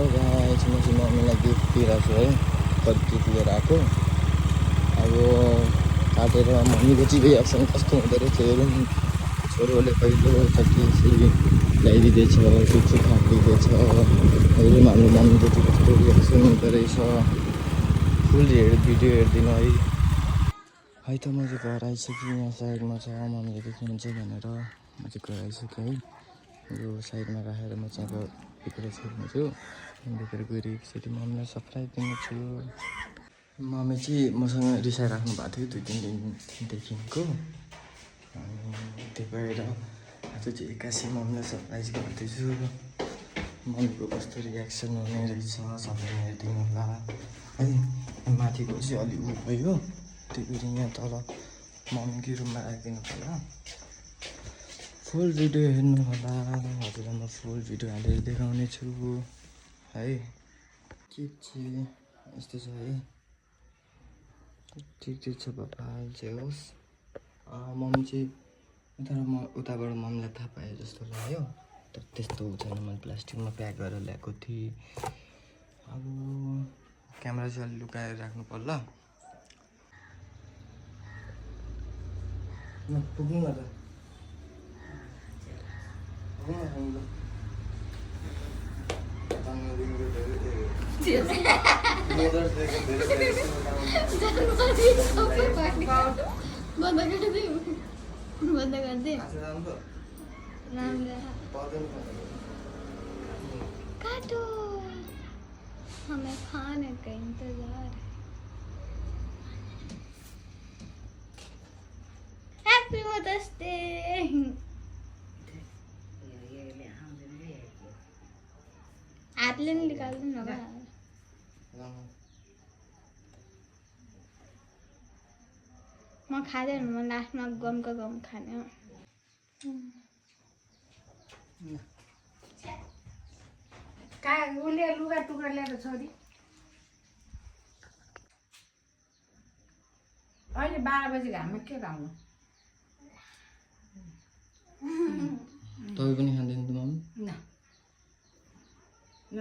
Hello guys, म चाहिँ मम्मीलाई गिफ्ट दिइरहेको छु है। कति लिएर आएको अब काटेर मम्मीको चाहिँ रियाक्सन कस्तो हुँदो रहेछ हेरौँ। छोरोले पहिलोचोटि यसरी ल्याइदिँदैछ, कुछु खाइदिँदैछ हेरौँ हाम्रो मम्मीको चाहिँ कस्तो रियाक्सन हुँदो रहेछ। फुल भिडियो हेरिदिनु है त। म चाहिँ घर आइसकेँ, यहाँ साइडमा छ, मम्मीले देख्नुहुन्छ भनेर म चाहिँ घर आइसकेँ है। यो साइडमा राखेर म चाहिँ अब भित्र छिर्नेछु। भित्र गएर एकचोटि मम्मीलाई सरप्राइज दिनेछु। मम्मी चाहिँ मसँग रिसाइराख्नु भएको थियो 2-3 दिनदेखिको, अनि त्यो भएर आज चाहिँ एक्कासी मम्मीलाई सरप्राइज गर्दैछु। मम्मीको कस्तो रियाक्सन हुने रहेछ सबैले हेरिदिनु होला है। माथिको चाहिँ अलि उ भयो, त्यो फेरि यहाँ तल मम्मीकै रुममा राखिदिनु पर्ला। फुल भिडियो हेर्नु होला, हजुरलाई म फुल भिडियो हालेर देखाउने छु है। के चाहिँ यस्तो छ है, ठिक छ बाबा जे होस्। मम्मी चाहिँ तर म उताबाट मम्मीलाई थाहा पाएँ जस्तो लाग्यो, तर त्यस्तो छैन। मैले प्लास्टिकमा प्याक गरेर ल्याएको थिएँ। अब क्यामेरा चाहिँ अलि लुकाएर राख्नु पर्ला। पुग्नु न त काटो, हमें खाने का इंतजार है। Happy mother's day. हातले नि निकाल्नु न बा। म खाँदैन, म लास्टमा गमका गम खाने हो। उसले लुगा टुक्रा ल्याएर छोरी अहिले 12 बजी घाममा के लाउनु? तपाईँ पनि खाँदैन त मम्मी? न ल